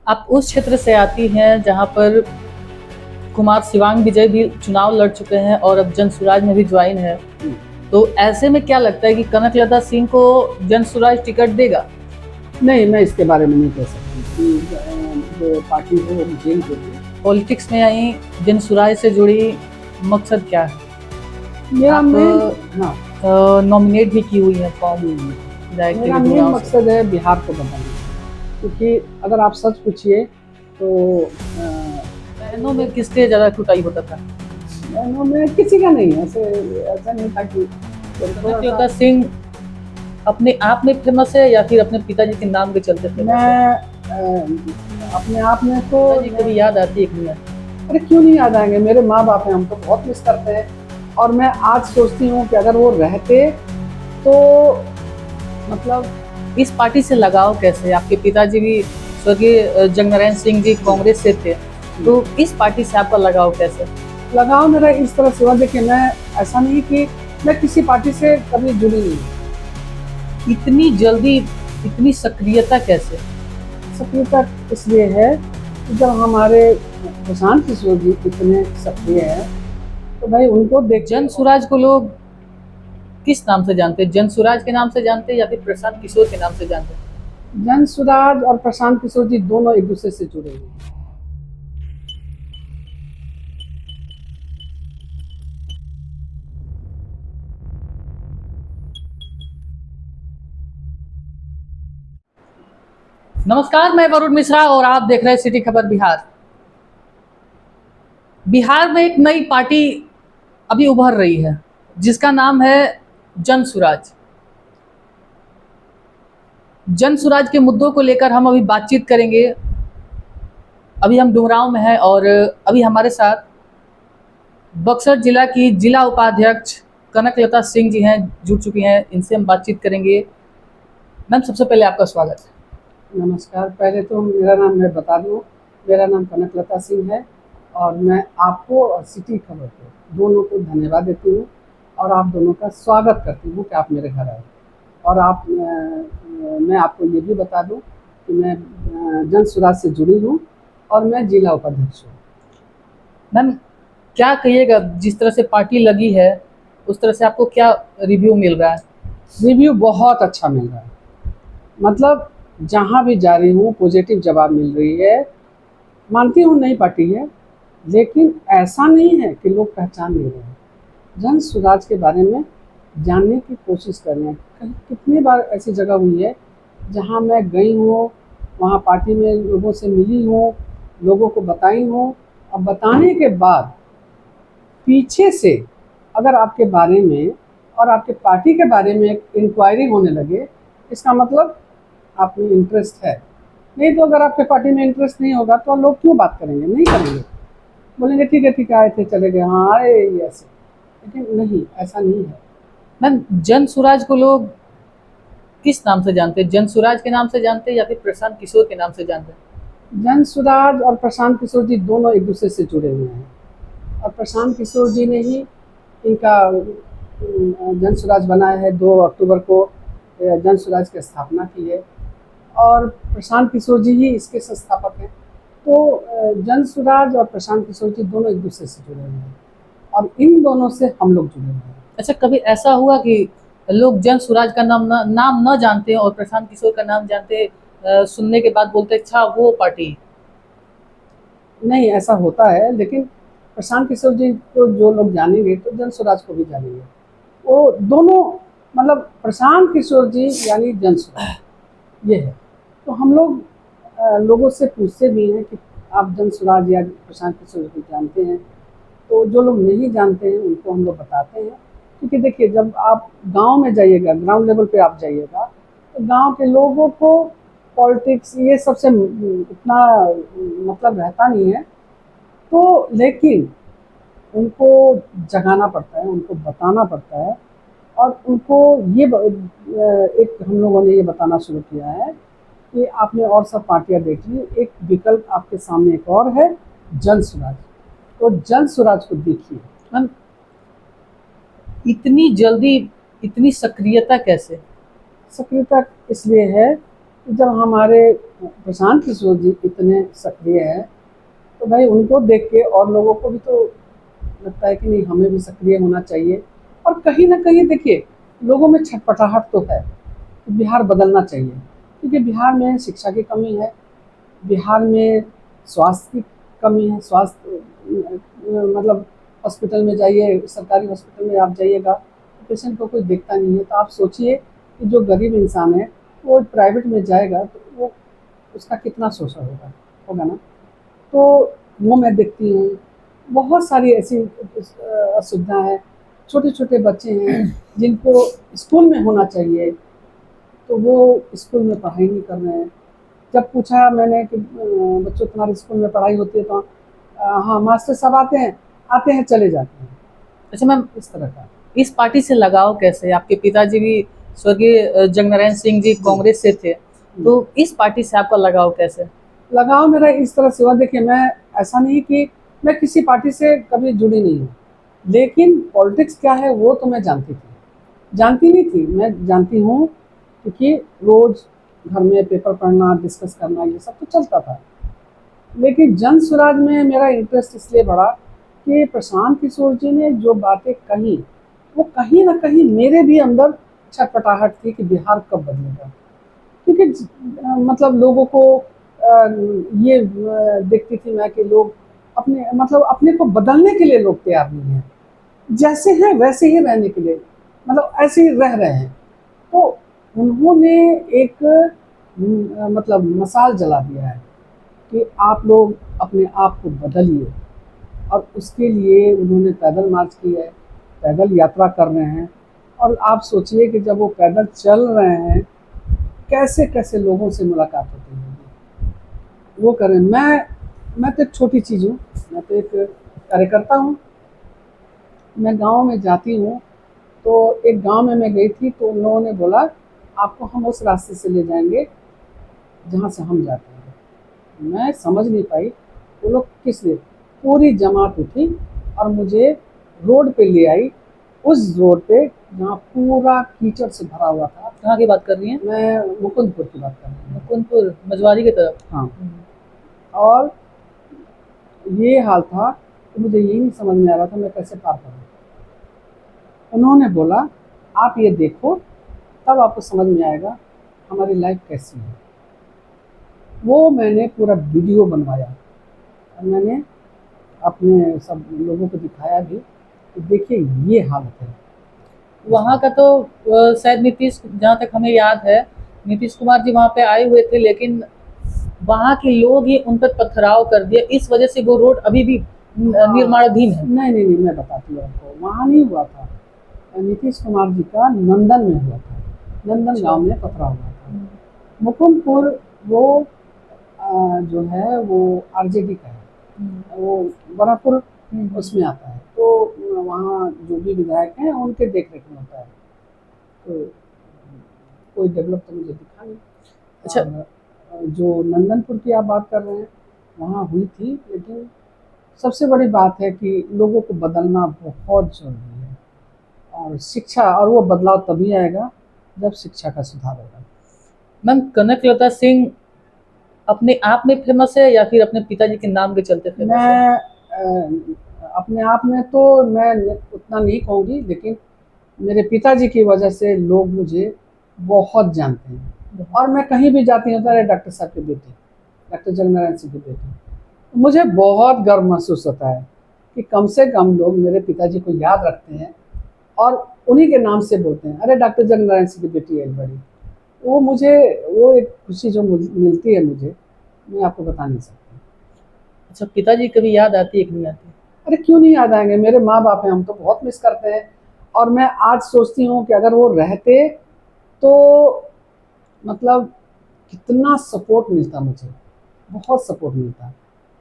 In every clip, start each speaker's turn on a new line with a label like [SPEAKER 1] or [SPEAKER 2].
[SPEAKER 1] आप उस क्षेत्र से आती हैं जहां पर कुमार शिवांग विजय भी चुनाव लड़ चुके हैं और अब जनसुराज में भी ज्वाइन है। तो ऐसे में क्या लगता है कि कनकलता सिंह को जनसुराज टिकट देगा?
[SPEAKER 2] नहीं, मैं इसके बारे में नहीं कह सकती कि जो पार्टी है वो जेल होगी।
[SPEAKER 1] पॉलिटिक्स में आई जनसुराज से जुड़ी मकसद क्या है?
[SPEAKER 2] मेरा
[SPEAKER 1] आप नॉमिनेट भी की हुई है फॉर्म
[SPEAKER 2] मेरा मेन मकसद है बिहार को बनाना, क्योंकि अगर आप सच पूछिए तो
[SPEAKER 1] बहनों में किसके ज़्यादा कुटाई होता था?
[SPEAKER 2] बहनों में किसी का नहीं, ऐसा नहीं था कि
[SPEAKER 1] कनकलता सिंह अपने आप में फेमस है या फिर अपने पिताजी के नाम के चलते फेमस है?
[SPEAKER 2] मैं अपने आप में तो
[SPEAKER 1] कभी याद आती है कि नहीं?
[SPEAKER 2] अरे क्यों नहीं याद आएंगे, मेरे माँ बाप हैं, हम तो बहुत मिस करते हैं। और मैं आज सोचती हूँ कि अगर वो रहते तो मतलब
[SPEAKER 1] इस पार्टी से लगाव कैसे? आपके पिताजी भी स्वर्गीय जगनारायण सिंह जी कांग्रेस से थे, तो इस पार्टी से आपका लगाव कैसे?
[SPEAKER 2] लगाव मेरा इस तरह से हुआ, देखिए मैं ऐसा नहीं कि मैं किसी पार्टी से कभी जुड़ी नहीं।
[SPEAKER 1] इतनी जल्दी इतनी सक्रियता कैसे?
[SPEAKER 2] सक्रियता इसलिए है कि जब हमारे प्रशांत किशोर जी इतने सक्रिय हैं तो भाई उनको देख।
[SPEAKER 1] जनसुराज को लोग किस नाम से जानते हैं? जनसुराज के नाम से जानते हैं या फिर प्रशांत किशोर के नाम से जानते हैं?
[SPEAKER 2] जनसुराज और प्रशांत किशोर जी दोनों एक दूसरे से जुड़े हुए हैं।
[SPEAKER 1] नमस्कार, मैं वरुण मिश्रा और आप देख रहे हैं सिटी खबर बिहार। बिहार में एक नई पार्टी अभी उभर रही है जिसका नाम है जनसुराज। जनसुराज के मुद्दों को लेकर हम अभी बातचीत करेंगे। अभी हम डुमरांव में हैं और अभी हमारे साथ बक्सर जिला की जिला उपाध्यक्ष कनकलता सिंह जी हैं, जुड़ चुकी हैं। इनसे हम बातचीत करेंगे। मैम, सबसे पहले आपका स्वागत है।
[SPEAKER 2] नमस्कार। पहले तो मेरा नाम मैं बता दूं, मेरा नाम कनकलता सिंह है और मैं आपको और सिटी खबर को दोनों को धन्यवाद देती हूँ और आप दोनों का स्वागत करती हूँ कि आप मेरे घर आए। और मैं आपको ये भी बता दूं कि मैं जनसुराज से जुड़ी हूँ और मैं जिला उपाध्यक्ष हूँ।
[SPEAKER 1] मैम, क्या कहिएगा, जिस तरह से पार्टी लगी है उस तरह से आपको क्या रिव्यू मिल रहा है?
[SPEAKER 2] रिव्यू बहुत अच्छा मिल रहा है, मतलब जहाँ भी जा रही हूँ पॉजिटिव जवाब मिल रही है। मानती हूँ नई पार्टी है, लेकिन ऐसा नहीं है कि लोग पहचान नहीं रहे हैं। जनसुराज के बारे में जानने की कोशिश कर रहे हैं। कितनी बार ऐसी जगह हुई है जहाँ मैं गई हूँ, वहाँ पार्टी में लोगों से मिली हूँ, लोगों को बताई हूँ, और बताने के बाद पीछे से अगर आपके बारे में और आपके पार्टी के बारे में एक इंक्वायरी होने लगे, इसका मतलब आप में इंटरेस्ट है। नहीं तो अगर आपके पार्टी में इंटरेस्ट नहीं होगा तो लोग क्यों बात करेंगे? नहीं करेंगे, बोलेंगे ठीक है आए थे चले गए, हाँ आए ये ऐसे। लेकिन नहीं, ऐसा नहीं है।
[SPEAKER 1] मैम, जनसुराज को लोग किस नाम से जानते हैं? जनसुराज के नाम से जानते हैं या फिर प्रशांत किशोर के नाम से जानते हैं?
[SPEAKER 2] जनसुराज और प्रशांत किशोर जी दोनों एक दूसरे से जुड़े हुए हैं और प्रशांत किशोर जी ने ही इनका जनसुराज बनाया है। 2 अक्टूबर को जनसुराज की स्थापना की है और प्रशांत किशोर जी ही इसके संस्थापक हैं। तो जनसुराज और प्रशांत किशोर जी दोनों एक दूसरे से जुड़े हुए हैं और इन दोनों से हम लोग जुड़े हुए हैं।
[SPEAKER 1] अच्छा, कभी ऐसा हुआ कि लोग जनसुराज का नाम न जानते हैं और प्रशांत किशोर का नाम जानते हैं, सुनने के बाद बोलते अच्छा वो पार्टी?
[SPEAKER 2] नहीं, ऐसा होता है, लेकिन प्रशांत किशोर जी को जो लोग जानेंगे तो जनसुराज को भी जानेंगे। वो दोनों, मतलब प्रशांत किशोर जी यानी जनसुराज, ये है। तो हम लोग लोगों से पूछते भी हैं कि आप जनसुराज या प्रशांत किशोर को जानते हैं? तो जो लोग नहीं जानते हैं उनको हम लोग बताते हैं, क्योंकि देखिए जब आप गांव में जाइएगा, ग्राउंड लेवल पे आप जाइएगा, तो गांव के लोगों को पॉलिटिक्स ये सबसे इतना मतलब रहता नहीं है। तो लेकिन उनको जगाना पड़ता है, उनको बताना पड़ता है और उनको ये एक हम लोगों ने ये बताना शुरू किया है कि आपने और सब पार्टियां देख ली, एक विकल्प आपके सामने एक और है, जनसुराज। तो जनसुराज को देखिए।
[SPEAKER 1] मैम, इतनी जल्दी इतनी सक्रियता कैसे?
[SPEAKER 2] सक्रियता इसलिए है कि जब हमारे प्रशांत किशोर जी इतने सक्रिय हैं तो भाई उनको देख के और लोगों को भी तो लगता है कि नहीं हमें भी सक्रिय होना चाहिए। और कहीं ना कहीं देखिए लोगों में छटपटाहट तो है कि बिहार बदलना चाहिए, क्योंकि बिहार में शिक्षा की कमी है, बिहार में स्वास्थ्य की कमी है। स्वास्थ्य मतलब हॉस्पिटल में जाइए, सरकारी हॉस्पिटल में आप जाइएगा तो पेशेंट को कोई देखता नहीं है। तो आप सोचिए कि जो गरीब इंसान है वो प्राइवेट में जाएगा तो वो उसका कितना शोषण होगा होगा ना। तो वो मैं देखती हूँ, बहुत सारी ऐसी असुविधा है। छोटे छोटे बच्चे हैं जिनको स्कूल में होना चाहिए तो वो स्कूल में पढ़ाई नहीं कर रहे हैं। जब पूछा मैंने कि बच्चों तुम्हारे स्कूल में पढ़ाई होती है तो हाँ मास्टर साहब आते हैं चले जाते हैं,
[SPEAKER 1] अच्छा मैम,
[SPEAKER 2] इस तरह का।
[SPEAKER 1] इस पार्टी से लगाव कैसे? आपके पिताजी भी स्वर्गीय जगनारायण सिंह जी कांग्रेस से थे, तो इस पार्टी से आपका लगाव कैसे?
[SPEAKER 2] लगाव मेरा इस तरह से हुआ, देखिए मैं ऐसा नहीं कि मैं किसी पार्टी से कभी जुड़ी नहीं हूँ, लेकिन पॉलिटिक्स क्या है वो तो मैं जानती नहीं थी। मैं जानती हूँ क्योंकि रोज घर में पेपर पढ़ना, डिस्कस करना, ये सब तो चलता था। लेकिन जन स्वराज में मेरा इंटरेस्ट इसलिए बढ़ा कि प्रशांत किशोर जी ने जो बातें कही वो कहीं ना कहीं मेरे भी अंदर छटपटाहट थी कि बिहार कब बदलेगा। क्योंकि मतलब लोगों को ये देखती थी मैं कि लोग अपने मतलब अपने को बदलने के लिए लोग तैयार नहीं हैं, जैसे हैं वैसे ही रहने के लिए मतलब ऐसे ही रह रहे हैं। तो उन्होंने एक मतलब मसाल जला दिया है कि आप लोग अपने आप को बदलिए। और उसके लिए उन्होंने पैदल मार्च की है, पैदल यात्रा कर रहे हैं। और आप सोचिए कि जब वो पैदल चल रहे हैं कैसे कैसे लोगों से मुलाकात होती है, वो करें। मैं तो एक छोटी चीज़ हूँ, मैं तो एक कार्यकर्ता हूँ। मैं गांव में जाती हूँ तो एक गांव में मैं गई थी तो उन लोगों ने बोला आपको हम उस रास्ते से ले जाएंगे जहाँ से हम जाते हैं। मैं समझ नहीं पाई वो लोग किस लिए। पूरी जमात उठी और मुझे रोड पे ले आई, उस रोड पे जहाँ पूरा कीचड़ से भरा हुआ था।
[SPEAKER 1] कहाँ की बात कर रही हैं?
[SPEAKER 2] मैं मुकुंदपुर की बात कर रही हूँ।
[SPEAKER 1] मुकुंदपुर मझवारी की तरफ?
[SPEAKER 2] हाँ। और ये हाल था कि मुझे यही नहीं समझ में आ रहा था मैं कैसे पार करूँ। उन्होंने बोला आप ये देखो तब आपको समझ में आएगा हमारी लाइफ कैसी है। वो मैंने पूरा वीडियो बनवाया और मैंने अपने सब लोगों को दिखाया भी कि देखिए ये हालत है।
[SPEAKER 1] वहाँ का तो शायद नीतीश, जहाँ तक हमें याद है, नीतीश कुमार जी वहाँ पे आए हुए थे, लेकिन वहाँ के लोग ही उन पर पथराव कर दिया। इस वजह से वो रोड अभी भी निर्माणाधीन है।
[SPEAKER 2] नहीं मैं बताती हूँ आपको, वहाँ नहीं हुआ था। नीतीश कुमार जी का नंदन में हुआ था, नंदन गांव में पथराव हुआ था। मुकुंदपुर वो जो है वो आरजेडी का है, वो बरापुर उसमें आता है। तो वहाँ जो भी विधायक हैं उनके देख रेख में होता है। तो कोई डेवलप तो मुझे दिखा नहीं।
[SPEAKER 1] अच्छा।
[SPEAKER 2] जो नंदनपुर की आप बात कर रहे हैं वहाँ हुई थी, लेकिन सबसे बड़ी बात है कि लोगों को बदलना बहुत जरूरी है। और शिक्षा, और वो बदलाव तभी आएगा जब शिक्षा का सुधार होगा।
[SPEAKER 1] मैम, कनकलता सिंह अपने आप में फेमस है या फिर अपने पिताजी के नाम के चलते फेमस है?
[SPEAKER 2] मैं अपने आप में तो मैं उतना नहीं कहूँगी, लेकिन मेरे पिताजी की वजह से लोग मुझे बहुत जानते हैं। और मैं कहीं भी जाती हूँ तो अरे डॉक्टर साहब के बेटे, डॉक्टर जगनारायण सिंह के बेटे, मुझे बहुत गर्व महसूस होता है कि कम से कम लोग मेरे पिताजी को याद रखते हैं और उन्हीं के नाम से बोलते हैं, अरे डॉक्टर जगनारायण सिंह की बेटी है बड़ी। वो मुझे वो एक खुशी जो मिलती है मुझे, मैं आपको बता नहीं सकती।
[SPEAKER 1] अच्छा, पिताजी कभी याद आती है कि नहीं आती?
[SPEAKER 2] अरे क्यों नहीं याद आएंगे, मेरे माँ बाप हैं, हम तो बहुत मिस करते हैं। और मैं आज सोचती हूँ कि अगर वो रहते तो मतलब कितना सपोर्ट मिलता मुझे, बहुत सपोर्ट मिलता।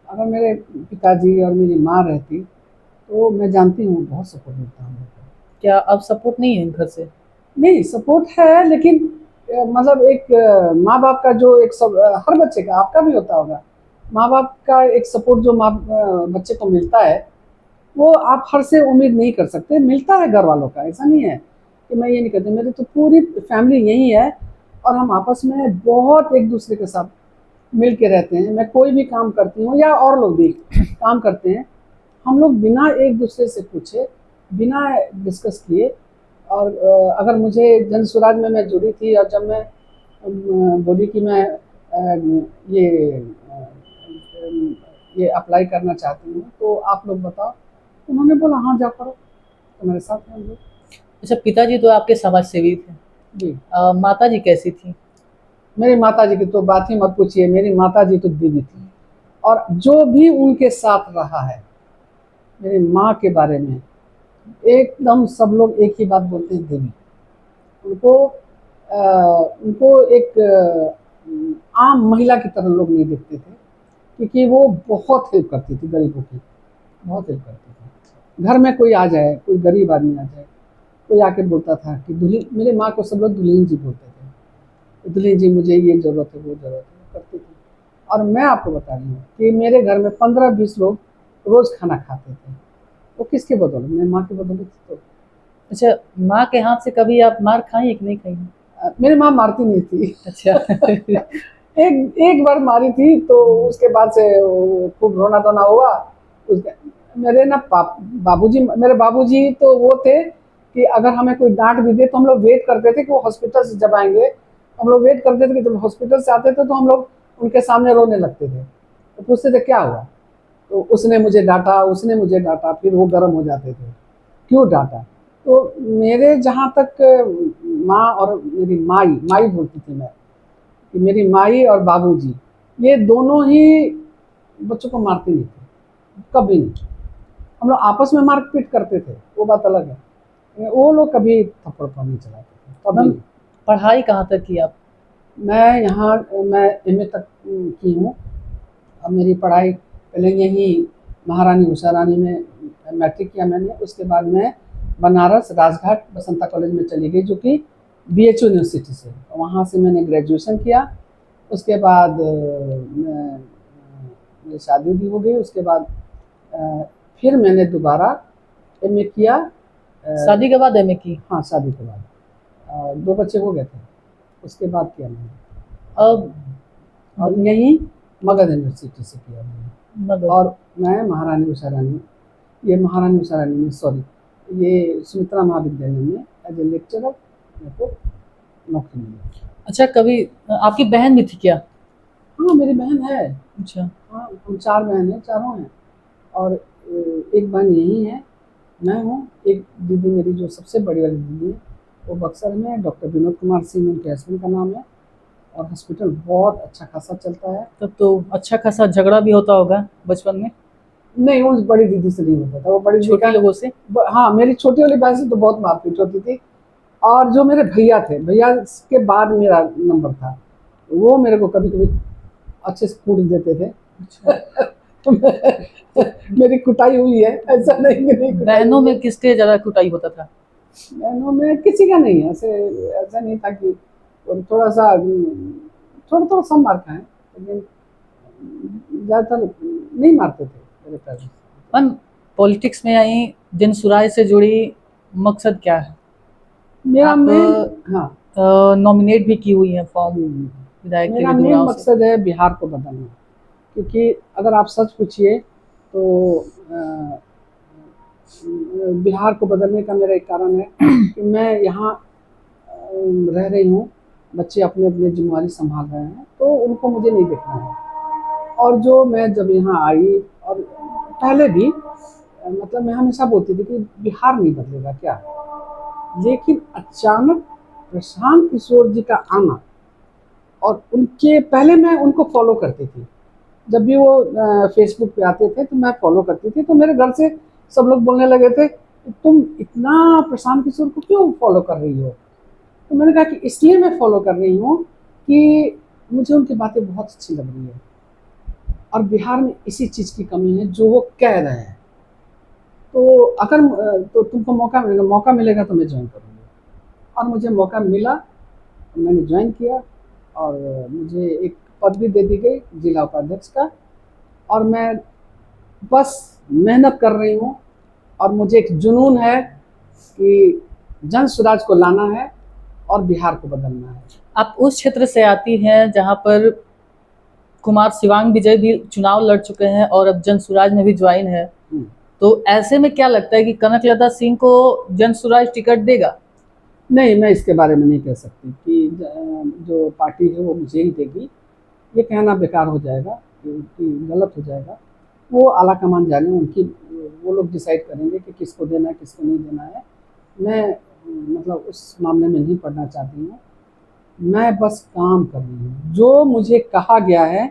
[SPEAKER 2] अगर मेरे पिताजी और मेरी माँ रहती तो मैं जानती हूँ बहुत सपोर्ट मिलता हम लोग को।
[SPEAKER 1] क्या अब सपोर्ट नहीं है घर से?
[SPEAKER 2] नहीं सपोर्ट है, लेकिन मतलब एक माँ बाप का जो एक सब हर बच्चे का, आपका भी होता होगा, माँ बाप का एक सपोर्ट जो बच्चे को मिलता है वो आप हर से उम्मीद नहीं कर सकते। मिलता है घर वालों का, ऐसा नहीं है कि मैं ये नहीं कहती। मेरी तो पूरी फैमिली यही है और हम आपस में बहुत एक दूसरे के साथ मिल के रहते हैं। मैं कोई भी काम करती हूँ या और लोग भी काम करते हैं, हम लोग बिना एक दूसरे से पूछे, बिना डिस्कस किए, और अगर मुझे जन स्वराज में मैं जुड़ी थी और जब मैं बोली कि मैं ये ये अप्लाई करना चाहती हूँ, तो आप लोग बताओ। उन्होंने बोला हाँ जाओ करो, तो मेरे साथ हैं हम लोग।
[SPEAKER 1] अच्छा, पिताजी तो आपके समाज सेवी थे।
[SPEAKER 2] जी।
[SPEAKER 1] माता जी कैसी थी?
[SPEAKER 2] मेरी माता जी की तो बात ही मत पूछिए, मेरी माता जी तो देवी थी। और जो भी उनके साथ रहा है, मेरी माँ के बारे में एकदम सब लोग एक ही बात बोलते हैं, देवी। उनको उनको एक आम महिला की तरह लोग नहीं देखते थे, क्योंकि वो बहुत हेल्प करती थी गरीबों की, बहुत हेल्प करती थी। घर में कोई आ जाए, कोई गरीब आदमी आ जाए, कोई आके बोलता था कि दुल्हन, मेरे माँ को सब लोग दुल्हन जी बोलते थे, दुल्हन जी मुझे ये ज़रूरत है, वो ज़रूरत है, करती थी। और मैं आपको बता रही हूँ कि मेरे घर में 15-20 लोग रोज़ खाना खाते थे। वो किसके बदौलत? मेरी माँ के बदौलत। तो
[SPEAKER 1] अच्छा, माँ के हाथ से कभी आप मार खाई है कि नहीं खाई?
[SPEAKER 2] मेरी माँ मारती नहीं थी।
[SPEAKER 1] अच्छा।
[SPEAKER 2] एक एक बार मारी थी, तो उसके बाद से वो खूब रोना धोना हुआ। उसके मेरे ना बाबूजी, मेरे बाबूजी तो वो थे कि अगर हमें कोई डांट भी दे तो हम लोग वेट करते थे कि वो हॉस्पिटल से जब आएंगे, हम लोग वेट करते थे कि जब हॉस्पिटल से आते थे तो हम लोग उनके सामने रोने लगते थे। तो पूछते थे क्या हुआ, तो उसने मुझे डांटा, उसने मुझे डांटा, फिर वो गर्म हो जाते थे, क्यों डांटा। तो मेरे जहाँ तक माँ और मेरी माई, माई बोलती थी मैं, कि मेरी माई और बाबूजी ये दोनों ही बच्चों को मारते नहीं थे, कभी नहीं। हम लोग आपस में मारपीट करते थे, वो बात अलग है, वो लोग कभी थप्पड़ पर नहीं चलाते थे, कभी
[SPEAKER 1] मैम,
[SPEAKER 2] नहीं।
[SPEAKER 1] पढ़ाई कहाँ तक की आप?
[SPEAKER 2] मैं यहाँ मैं एमए तक की हूँ। अब मेरी पढ़ाई पहले यहीं महारानी उषा रानी में मैट्रिक किया मैंने, उसके बाद मैं बनारस राजघाट बसंता कॉलेज में चली गई, जो कि बीएचयू यूनिवर्सिटी से, वहाँ से मैंने ग्रेजुएशन किया। उसके बाद मेरी शादी भी हो गई। उसके बाद अ, फिर मैंने दोबारा एमए किया।
[SPEAKER 1] शादी के बाद एमए की?
[SPEAKER 2] हाँ, शादी के बाद 2 बच्चे हो गए थे, उसके बाद किया मैंने।
[SPEAKER 1] अब
[SPEAKER 2] और यहीं मगध यूनिवर्सिटी से किया मैंने।
[SPEAKER 1] मगर
[SPEAKER 2] और मैं महारानी उषा रानी, ये महारानी उषा रानी में, सॉरी, ये सुमित्रा महाविद्यालय में एज ए लेक्चरर मेरे को नौकरी मिली।
[SPEAKER 1] अच्छा, कभी आपकी बहन भी थी क्या?
[SPEAKER 2] हाँ, मेरी बहन है।
[SPEAKER 1] अच्छा।
[SPEAKER 2] हाँ, हम 4 बहन हैं, चारों हैं। और एक बहन यही है, मैं हूँ। एक दीदी मेरी जो सबसे बड़ी वाली दीदी है, वो बक्सर में है, डॉक्टर विनोद कुमार सिंह उनके हस्बैंड का नाम है, और हॉस्पिटल बहुत अच्छा खासा चलता है।
[SPEAKER 1] तब तो अच्छा खासा झगड़ा भी होता होगा बचपन में
[SPEAKER 2] नहीं, उस बड़ी दीदी से नहीं होता था, वो बड़ी दीदी
[SPEAKER 1] छोटी
[SPEAKER 2] का
[SPEAKER 1] लोगों से?
[SPEAKER 2] हाँ, मेरी छोटी वाली बहन से तो बहुत मारपीट होती थी। और जो मेरे भैया थे, भैया के बाद मेरा नंबर था, वो मेरे को कभी-कभी अच्छे से कूट देते थे। तो मेरी कुटाई हुई है, ऐसा नहीं कि नहीं कुटाई
[SPEAKER 1] बहनों
[SPEAKER 2] हुई है।
[SPEAKER 1] में किसके ज़्यादा कुटाई होता था?
[SPEAKER 2] बहनों में किसी का नहीं है, ऐसे ऐसा नहीं था कि थोड़ा-सा थोड़ा-थोड़ा सब मार खाए, लेकिन ज़्यादातर नहीं मारते थे मेरे पेरेंट्स।
[SPEAKER 1] मैम, पॉलिटिक्स में आई, जन सुराज से जुड़ी मकसद क्या है?
[SPEAKER 2] मेरा
[SPEAKER 1] आप
[SPEAKER 2] मेन, हाँ,
[SPEAKER 1] नॉमिनेट भी की हुई हैं फॉर्म विधायक के
[SPEAKER 2] मेरा
[SPEAKER 1] लिए
[SPEAKER 2] मेन
[SPEAKER 1] दुमराव से।
[SPEAKER 2] मकसद है बिहार को बदलना। क्योंकि अगर आप सच पूछिए तो अ, बिहार को बदलने का मेरा एक कारण है कि मैं यहाँ रह रही हूँ, बच्चे अपने अपने जिम्मेवारी संभाल रहे हैं, तो उनको मुझे नहीं देखना है। और जो मैं जब यहाँ आई, और पहले भी मतलब मैं हमेशा बोलती थी कि बिहार नहीं बदलेगा क्या, लेकिन अचानक प्रशांत किशोर जी का आना, और उनके पहले मैं उनको फॉलो करती थी, जब भी वो फेसबुक पे आते थे तो मैं फॉलो करती थी। तो मेरे घर से सब लोग बोलने लगे थे तुम इतना प्रशांत किशोर को क्यों फॉलो कर रही हो। तो मैंने कहा कि इसलिए मैं फॉलो कर रही हूँ कि मुझे उनकी बातें बहुत अच्छी लग रही है, और बिहार में इसी चीज़ की कमी है जो वो कह रहे हैं। तो अगर तो तुमको मौका मिलेगा तो मैं ज्वाइन करूँगी। और मुझे मौका मिला, मैंने ज्वाइन किया, और मुझे एक पद भी दे दी गई जिला उपाध्यक्ष का। और मैं बस मेहनत कर रही हूँ, और मुझे एक जुनून है कि जन स्वराज को लाना है, और बिहार को बदलना है।
[SPEAKER 1] आप उस क्षेत्र से आती हैं जहां पर कुमार शिवांग विजय भी चुनाव लड़ चुके हैं और अब जन स्वराज में भी ज्वाइन है, तो ऐसे में क्या लगता है कि कनकलता सिंह को जन स्वराज टिकट देगा?
[SPEAKER 2] नहीं, मैं इसके बारे में नहीं कह सकती कि जो पार्टी है वो मुझे ही देगी, ये कहना बेकार हो जाएगा, कि गलत हो जाएगा। वो आला कमान जाने, उनकी वो लोग डिसाइड करेंगे कि किसको देना है किसको नहीं देना है। मैं मतलब उस मामले में नहीं पढ़ना चाहती हूँ। मैं बस काम कर रही हूँ, जो मुझे कहा गया है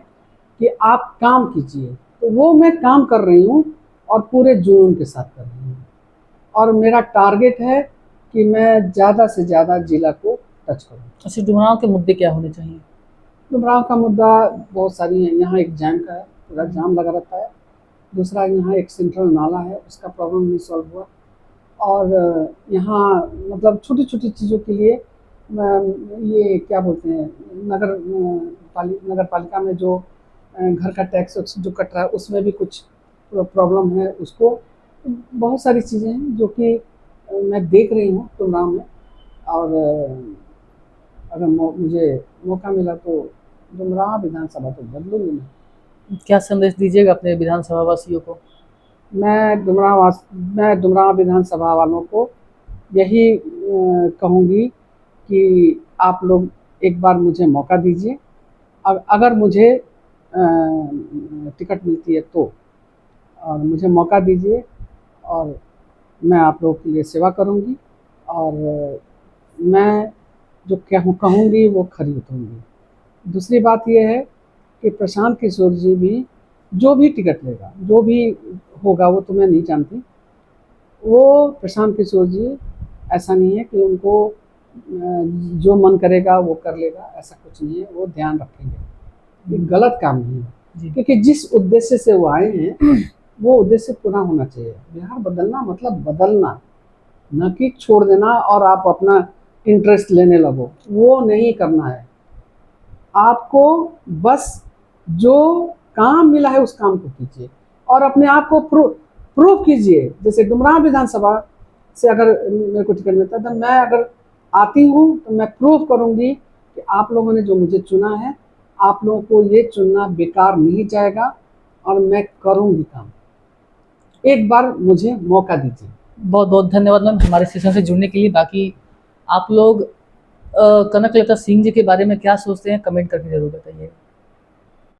[SPEAKER 2] कि आप काम कीजिए, तो वो मैं काम कर रही हूँ और पूरे जुनून के साथ कर रही हूँ। और मेरा टारगेट है कि मैं ज़्यादा से ज़्यादा जिला को टच करूँ।
[SPEAKER 1] अच्छा, डुमरांव के मुद्दे क्या होने चाहिए?
[SPEAKER 2] डुमरांव का मुद्दा बहुत सारी है। यहाँ एक जैम का है, पूरा जाम लगा रहता है। दूसरा, यहाँ एक सेंट्रल नाला है, उसका प्रॉब्लम नहीं सॉल्व हुआ। और यहाँ मतलब छोटी छोटी चीज़ों के लिए ये क्या बोलते हैं, नगर पालिका में जो घर का टैक्स जो कट रहा है उसमें भी कुछ प्रॉब्लम है। उसको बहुत सारी चीज़ें हैं जो कि मैं देख रही हूँ डुमरांव में। और अगर मुझे मौका मिला तो डुमरांव विधानसभा तो बदलूंगी मैं।
[SPEAKER 1] क्या संदेश दीजिएगा अपने विधानसभा वासियों को?
[SPEAKER 2] मैं डुमरांव विधानसभा वालों को यही कहूँगी कि आप लोग एक बार मुझे मौका दीजिए। अगर मुझे टिकट मिलती है तो, और मुझे मौका दीजिए और मैं आप लोगों के लिए सेवा करूँगी। और मैं जो कहूँगी वो खरी उतरूँगी। दूसरी बात यह है कि प्रशांत किशोर जी भी जो भी टिकट लेगा, जो भी होगा, वो तो मैं नहीं जानती। वो प्रशांत किशोर जी ऐसा नहीं है कि उनको जो मन करेगा वो कर लेगा, ऐसा कुछ नहीं है। वो ध्यान रखेंगे, ये गलत काम नहीं है। क्योंकि जिस उद्देश्य से वो आए हैं वो उद्देश्य पूरा होना चाहिए। बिहार बदलना मतलब बदलना, न कि छोड़ देना और आप अपना इंटरेस्ट लेने लगो, वो नहीं करना है। आपको बस जो काम मिला है उस काम को कीजिए और अपने आप को प्रूव कीजिए। जैसे डुमरांव विधानसभा से अगर मेरे को टिकट मिलता है तो मैं अगर आती हूँ तो मैं प्रूव करूँगी कि आप लोगों ने जो मुझे चुना है, आप लोगों को ये चुनना बेकार नहीं जाएगा और मैं करूँगी काम। एक बार मुझे मौका दीजिए।
[SPEAKER 1] बहुत बहुत धन्यवाद मैम हमारे सेशन से जुड़ने के लिए। बाकी आप लोग कनकलता सिंह जी के बारे में क्या सोचते हैं, कमेंट करके जरूर बताइए।